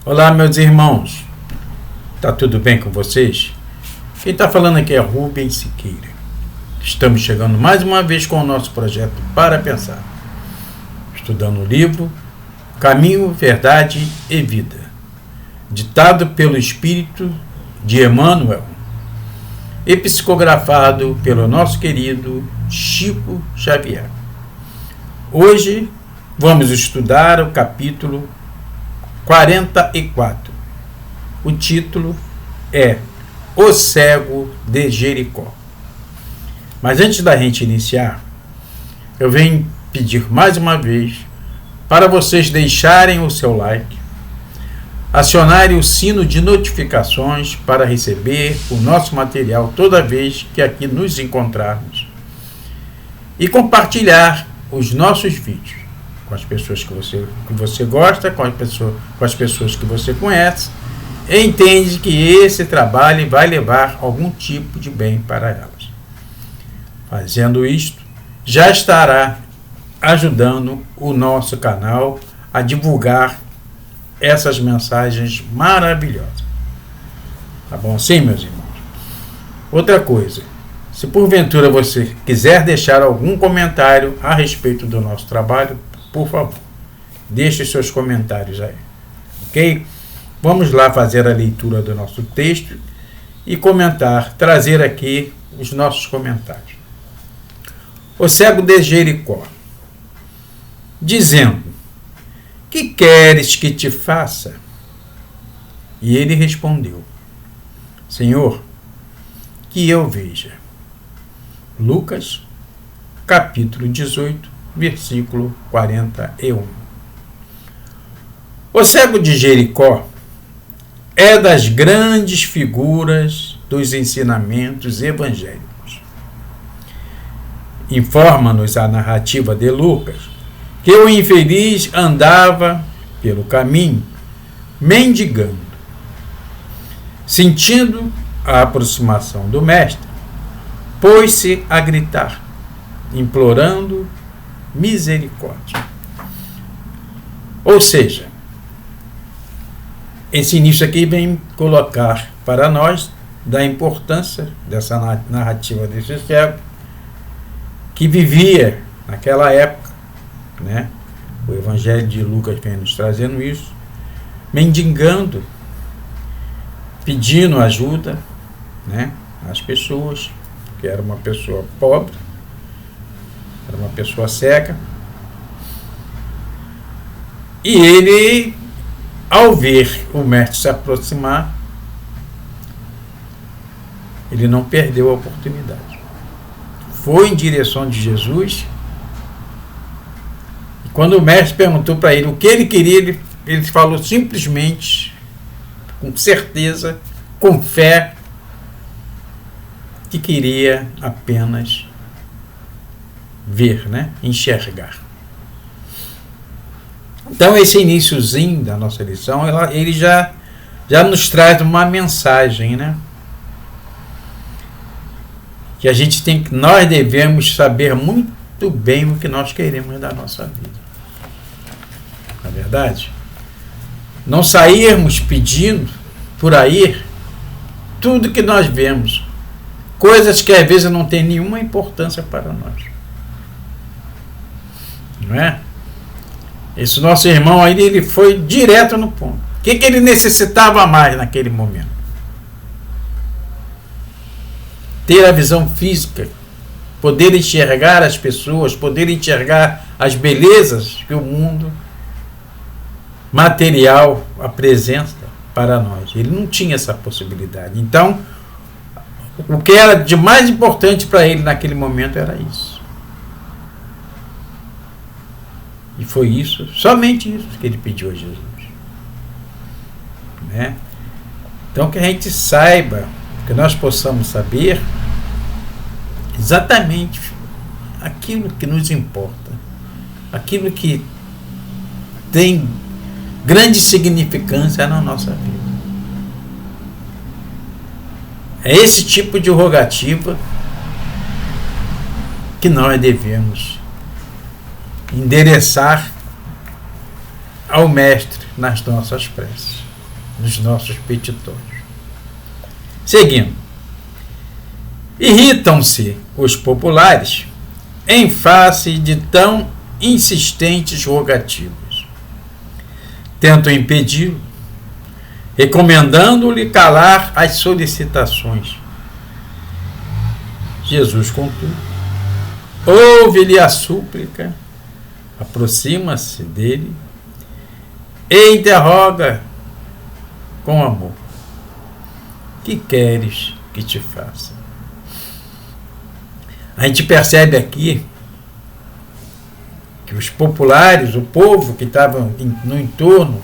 Olá, meus irmãos, tá tudo bem com vocês? Quem está falando aqui é Rubens Siqueira. Estamos chegando mais uma vez com o nosso projeto Para Pensar, estudando o livro Caminho, Verdade e Vida, ditado pelo Espírito de Emmanuel e psicografado pelo nosso querido Chico Xavier. Hoje vamos estudar o capítulo 44. O título é O Cego de Jericó. Mas antes da gente iniciar, eu venho pedir mais uma vez para vocês deixarem o seu like, acionarem o sino de notificações para receber o nosso material toda vez que aqui nos encontrarmos e compartilhar os nossos vídeos com as pessoas que você gosta, com as pessoas que você conhece, e entende que esse trabalho vai levar algum tipo de bem para elas. Fazendo isto, já estará ajudando o nosso canal a divulgar essas mensagens maravilhosas. Tá bom assim, meus irmãos? Outra coisa, se porventura você quiser deixar algum comentário a respeito do nosso trabalho, por favor, deixe seus comentários aí, ok? Vamos lá fazer a leitura do nosso texto e comentar, trazer aqui os nossos comentários. O cego de Jericó, dizendo: que queres que te faça? E ele respondeu: Senhor, que eu veja. Lucas, capítulo 18, versículo 41. O cego de Jericó é das grandes figuras dos ensinamentos evangélicos. Informa-nos a narrativa de Lucas que o infeliz andava pelo caminho mendigando. Sentindo a aproximação do mestre, pôs-se a gritar, implorando misericórdia. Ou seja, esse início aqui vem colocar para nós da importância dessa narrativa desse cego que vivia naquela época, né? O Evangelho de Lucas vem nos trazendo isso, mendigando, pedindo ajuda, né, às pessoas, que era uma pessoa pobre, era uma pessoa cega, e ele, ao ver o mestre se aproximar, ele não perdeu a oportunidade. Foi em direção de Jesus, e quando o mestre perguntou para ele o que ele queria, ele falou simplesmente, com certeza, com fé, que queria apenas ver, né? Enxergar. Então, esse iniciozinho da nossa lição, ele já nos traz uma mensagem, né? Que nós devemos saber muito bem o que nós queremos da nossa vida. Não é verdade? Não sairmos pedindo por aí tudo que nós vemos, coisas que às vezes não tem nenhuma importância para nós. Não é? Esse nosso irmão aí, ele foi direto no ponto. O que ele necessitava mais naquele momento? Ter a visão física, poder enxergar as pessoas, poder enxergar as belezas que o mundo material apresenta para nós. Ele não tinha essa possibilidade. Então, o que era de mais importante para ele naquele momento era isso. E foi isso, somente isso que ele pediu a Jesus. Né? Então, que a gente saiba, que nós possamos saber exatamente aquilo que nos importa, aquilo que tem grande significância na nossa vida. É esse tipo de rogativa que nós devemos endereçar ao Mestre nas nossas preces. nos nossos petitórios. Seguindo. Irritam-se os populares em face de tão insistentes rogativas. Tentam impedi-lo, recomendando-lhe calar as solicitações. Jesus, contudo, ouve-lhe a súplica, aproxima-se dele e interroga com amor: que queres que te faça? A gente percebe aqui que os populares, o povo que estava no entorno,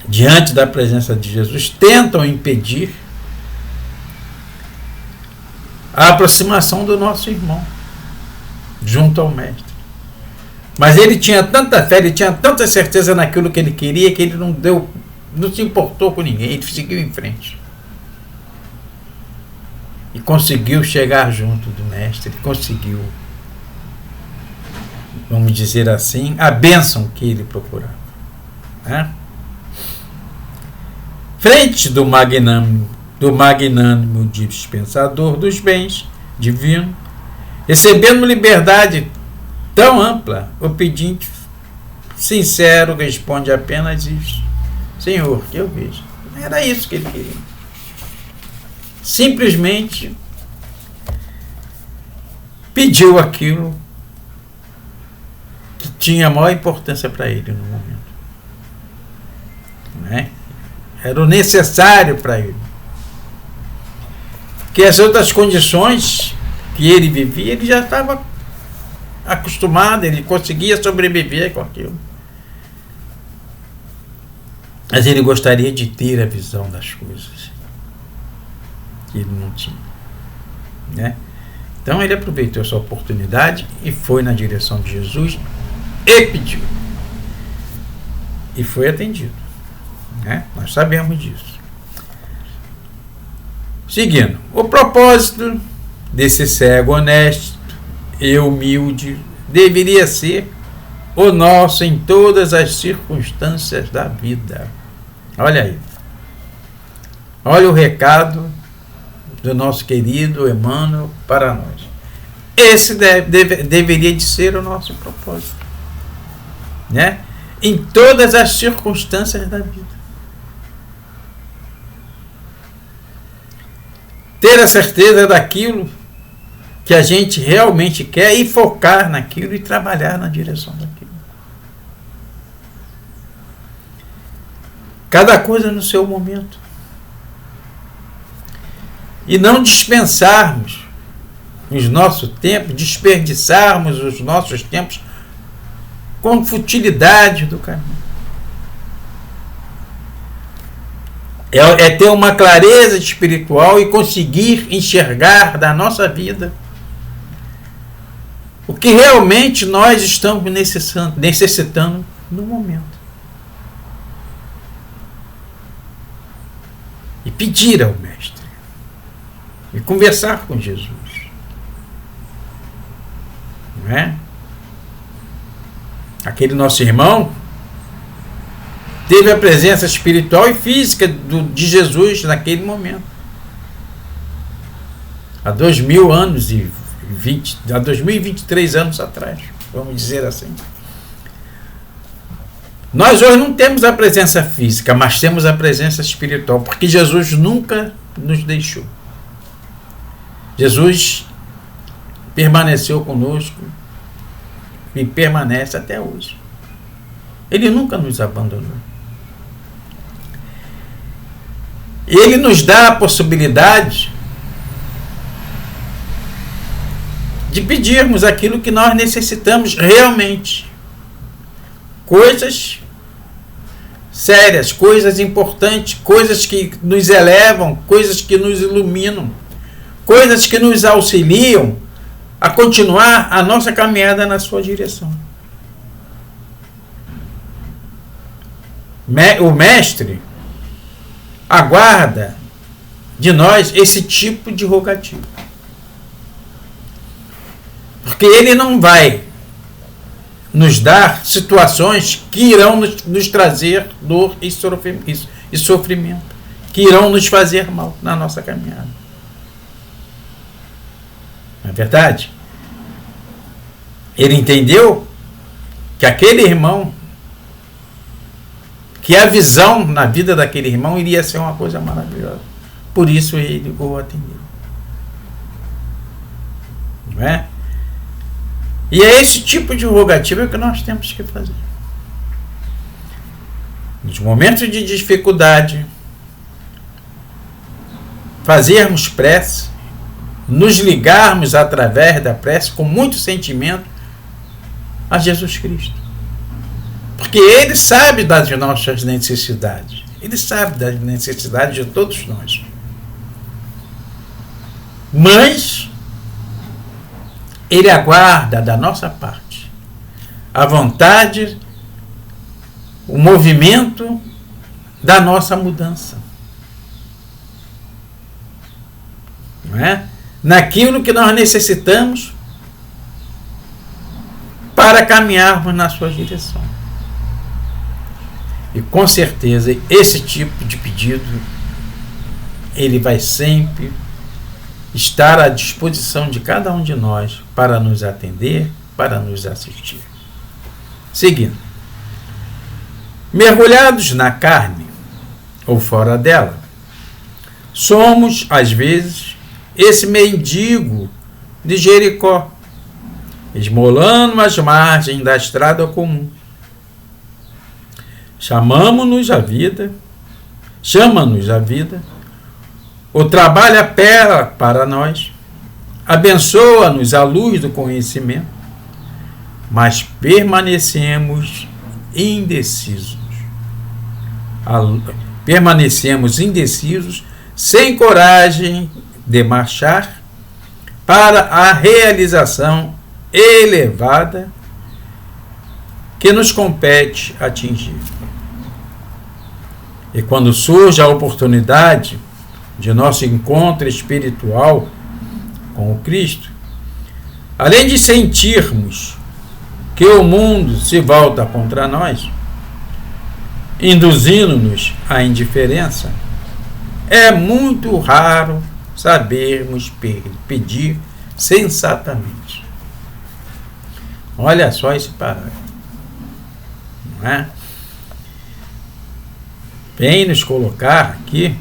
diante da presença de Jesus, tentam impedir a aproximação do nosso irmão junto ao Mestre. Mas ele tinha tanta fé, ele tinha tanta certeza naquilo que ele queria, que ele não se importou com ninguém, ele seguiu em frente. E conseguiu chegar junto do Mestre, ele conseguiu, vamos dizer assim, a bênção que ele procurava. Né? Frente do magnânimo dispensador dos bens divino, recebendo liberdade tão ampla, o pedinte sincero responde apenas isso: Senhor, que eu vejo. Era isso que ele queria. Simplesmente pediu aquilo que tinha a maior importância para ele no momento. Né? Era o necessário para ele. Que as outras condições que ele vivia, ele já estava acostumado, ele conseguia sobreviver com aquilo. Mas ele gostaria de ter a visão das coisas que ele não tinha. Né? Então ele aproveitou essa oportunidade e foi na direção de Jesus e pediu. E foi atendido. Né? Nós sabemos disso. Seguindo, o propósito desse cego honesto e humilde deveria ser o nosso em todas as circunstâncias da vida. Olha aí. Olha o recado do nosso querido Emmanuel para nós. Esse deveria de ser o nosso propósito. Né? Em todas as circunstâncias da vida. Ter a certeza daquilo que a gente realmente quer e focar naquilo e trabalhar na direção daquilo. Cada coisa no seu momento. E não dispensarmos os nossos tempos, desperdiçarmos os nossos tempos com futilidade do caminho. É ter uma clareza espiritual e conseguir enxergar da nossa vida o que realmente nós estamos necessitando no momento. E pedir ao Mestre. E conversar com Jesus. Não é? Aquele nosso irmão teve a presença espiritual e física de Jesus naquele momento. Há 2023 anos atrás, vamos dizer assim. Nós hoje não temos a presença física, mas temos a presença espiritual, porque Jesus nunca nos deixou. Jesus permaneceu conosco e permanece até hoje. Ele nunca nos abandonou. Ele nos dá a possibilidade de pedirmos aquilo que nós necessitamos realmente. Coisas sérias, coisas importantes, coisas que nos elevam, coisas que nos iluminam, coisas que nos auxiliam a continuar a nossa caminhada na sua direção. O Mestre aguarda de nós esse tipo de rogativo. Porque ele não vai nos dar situações que irão nos trazer dor e sofrimento, que irão nos fazer mal na nossa caminhada. Não é verdade? Ele entendeu que aquele irmão, que a visão na vida daquele irmão iria ser uma coisa maravilhosa. Por isso ele o atendeu. Não é? E é esse tipo de rogativa que nós temos que fazer. Nos momentos de dificuldade, fazermos prece, nos ligarmos através da prece com muito sentimento a Jesus Cristo. Porque Ele sabe das nossas necessidades. Ele sabe das necessidades de todos nós. Mas Ele aguarda da nossa parte a vontade, o movimento da nossa mudança. Não é? Naquilo que nós necessitamos para caminharmos na sua direção. E com certeza esse tipo de pedido ele vai sempre estar à disposição de cada um de nós para nos atender, para nos assistir. Seguindo. Mergulhados na carne ou fora dela, somos, às vezes, esse mendigo de Jericó, esmolando as margens da estrada comum. Chama-nos a vida, o trabalho apela para nós, abençoa-nos a luz do conhecimento, mas permanecemos indecisos. Sem coragem de marchar para a realização elevada que nos compete atingir. E quando surge a oportunidade de nosso encontro espiritual com o Cristo, além de sentirmos que o mundo se volta contra nós, induzindo-nos à indiferença, é muito raro sabermos pedir sensatamente. Olha só esse parágrafo. Não é? Vem nos colocar aqui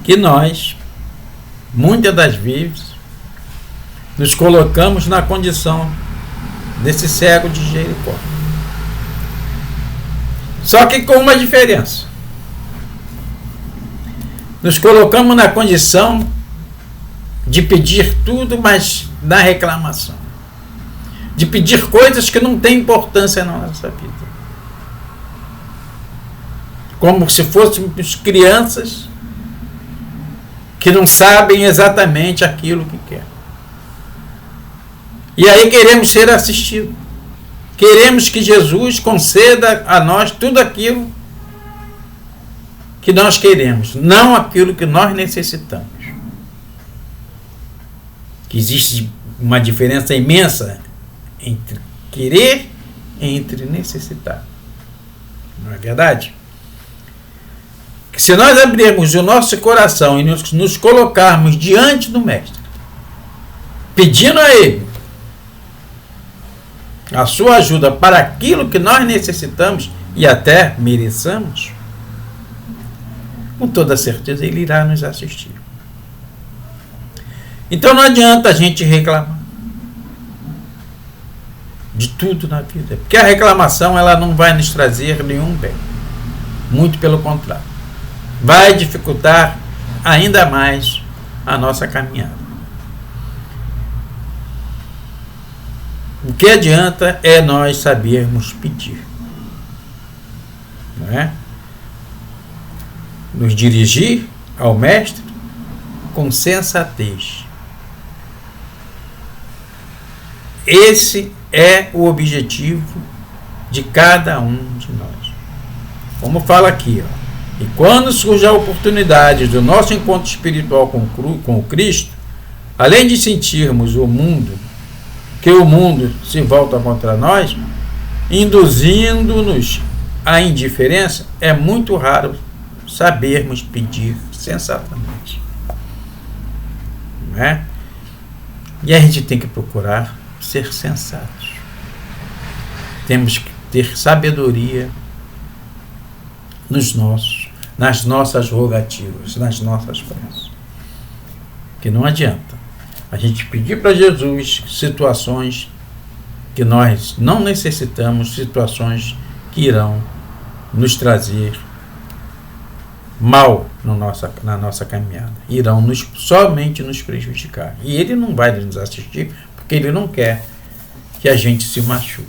que nós, muitas das vezes, nos colocamos na condição desse cego de Jericó. Só que com uma diferença. Nos colocamos na condição de pedir tudo, mas na reclamação. De pedir coisas que não têm importância na nossa vida. Como se fôssemos crianças que não sabem exatamente aquilo que querem. E aí queremos ser assistidos. Queremos que Jesus conceda a nós tudo aquilo que nós queremos, não aquilo que nós necessitamos. Que existe uma diferença imensa entre querer e entre necessitar. Não é verdade? Que se nós abrirmos o nosso coração e nos colocarmos diante do Mestre, pedindo a Ele a sua ajuda para aquilo que nós necessitamos e até mereçamos, com toda certeza Ele irá nos assistir. Então não adianta a gente reclamar de tudo na vida, porque a reclamação ela não vai nos trazer nenhum bem. Muito pelo contrário. Vai dificultar ainda mais a nossa caminhada. O que adianta é nós sabermos pedir. Não é? Nos dirigir ao Mestre com sensatez. Esse é o objetivo de cada um de nós. Como fala aqui, ó. E quando surge a oportunidade do nosso encontro espiritual com o Cristo, além de sentirmos o mundo que o mundo se volta contra nós, induzindo-nos à indiferença, é muito raro sabermos pedir sensatamente. Não é? E a gente tem que procurar ser sensatos. Temos que ter sabedoria nas nossas rogativas, nas nossas preces. Que não adianta a gente pedir para Jesus situações que nós não necessitamos, situações que irão nos mal na nossa caminhada, irão somente nos prejudicar. E Ele não vai nos assistir, porque Ele não quer que a gente se machuque.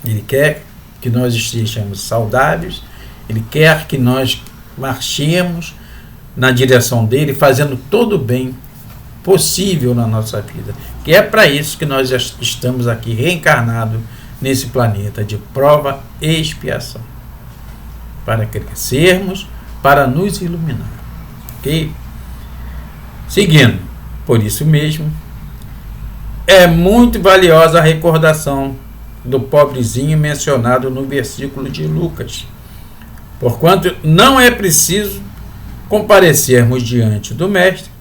Ele quer que nós estejamos saudáveis, Ele quer que nós marchemos na direção dEle, fazendo todo o bem possível na nossa vida. Que é para isso que nós estamos aqui reencarnados nesse planeta de prova e expiação. Para crescermos, para nos iluminar. Ok? Seguindo, por isso mesmo, é muito valiosa a recordação do pobrezinho mencionado no versículo de Lucas. Porquanto não é preciso comparecermos diante do Mestre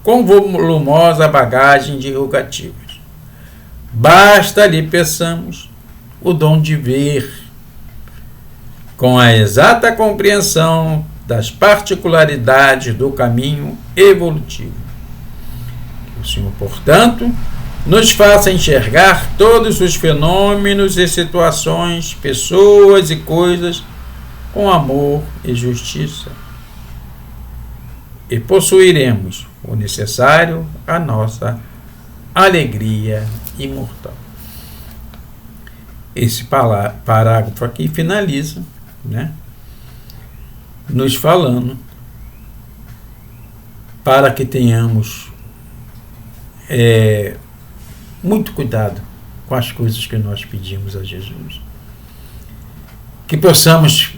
com volumosa bagagem de rogativas. Basta lhe peçamos o dom de ver, com a exata compreensão das particularidades do caminho evolutivo. Que o Senhor, portanto, nos faça enxergar todos os fenômenos e situações, pessoas e coisas com amor e justiça. E possuiremos o necessário à nossa alegria imortal. Esse parágrafo aqui finaliza, né, nos falando para que tenhamos muito cuidado com as coisas que nós pedimos a Jesus. Que possamos,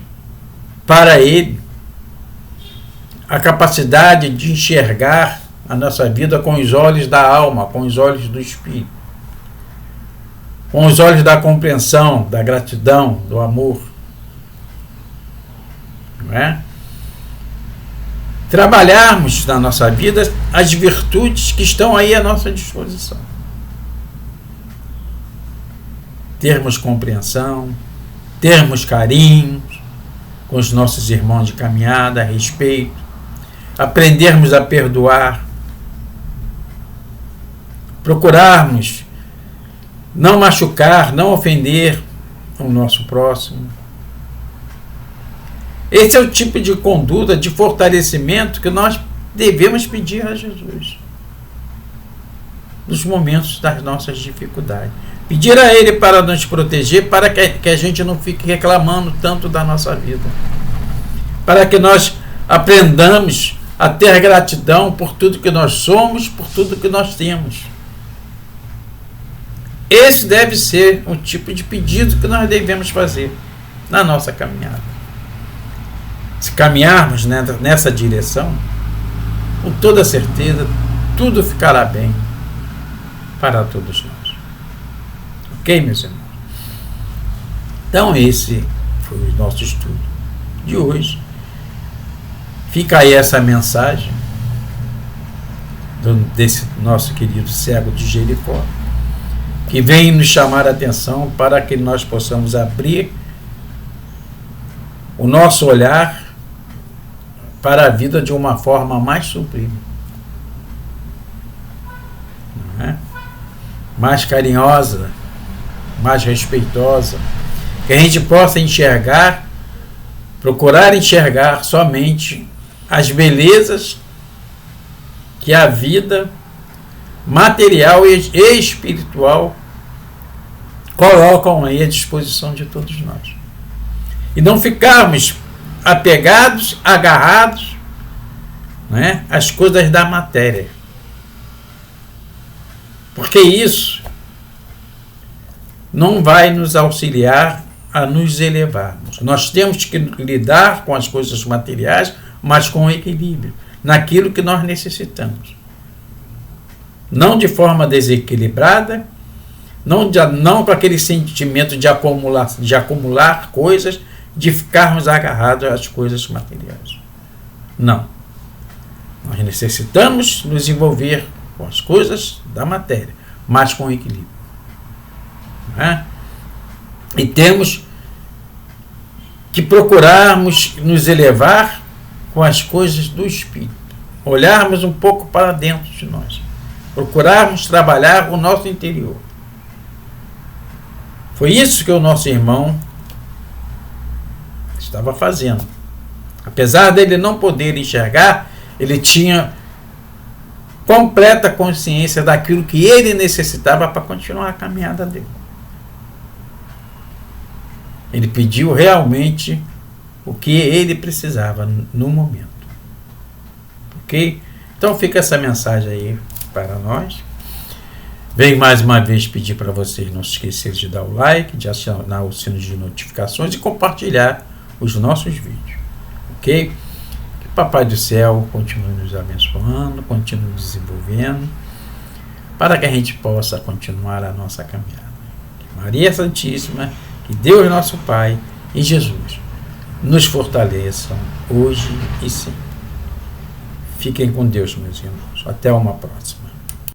para Ele, a capacidade de enxergar a nossa vida com os olhos da alma, com os olhos do Espírito, com os olhos da compreensão, da gratidão, do amor. Não é? Trabalharmos na nossa vida as virtudes que estão aí à nossa disposição. Termos compreensão, termos carinho com os nossos irmãos de caminhada, respeito, aprendermos a perdoar, procurarmos não machucar, não ofender o nosso próximo. Esse é o tipo de conduta, de fortalecimento que nós devemos pedir a Jesus nos momentos das nossas dificuldades. Pedir a Ele para nos proteger, para que a gente não fique reclamando tanto da nossa vida. Para que nós aprendamos a ter gratidão por tudo que nós somos, por tudo que nós temos. Esse deve ser o tipo de pedido que nós devemos fazer na nossa caminhada. Se caminharmos nessa direção, com toda certeza, tudo ficará bem para todos nós. Ok, meus irmãos? Então, esse foi o nosso estudo de hoje. Fica aí essa mensagem desse nosso querido cego de Jericó, que vem nos chamar a atenção para que nós possamos abrir o nosso olhar para a vida de uma forma mais sublime, não é? Mais carinhosa, mais respeitosa, que a gente possa enxergar, procurar enxergar somente as belezas que a vida material e espiritual colocam aí à disposição de todos nós. E não ficarmos apegados, agarrados, né, às coisas da matéria. Porque isso não vai nos auxiliar a nos elevarmos. Nós temos que lidar com as coisas materiais, mas com equilíbrio, naquilo que nós necessitamos. Não de forma desequilibrada Não com aquele sentimento de acumular coisas, de ficarmos agarrados às coisas materiais. Não. Nós necessitamos nos envolver com as coisas da matéria, mas com equilíbrio. Não é? E temos que procurarmos nos elevar com as coisas do Espírito. Olharmos um pouco para dentro de nós. Procurarmos trabalhar o nosso interior. Foi isso que o nosso irmão estava fazendo. Apesar dele não poder enxergar, ele tinha completa consciência daquilo que ele necessitava para continuar a caminhada dele. Ele pediu realmente o que ele precisava no momento. Ok? Então fica essa mensagem aí para nós. Venho mais uma vez pedir para vocês não se esquecerem de dar o like, de acionar o sino de notificações e compartilhar os nossos vídeos. Ok? Que Papai do Céu continue nos abençoando, continue nos desenvolvendo, para que a gente possa continuar a nossa caminhada. Que Maria Santíssima, que Deus nosso Pai e Jesus nos fortaleçam hoje e sempre. Fiquem com Deus, meus irmãos. Até uma próxima.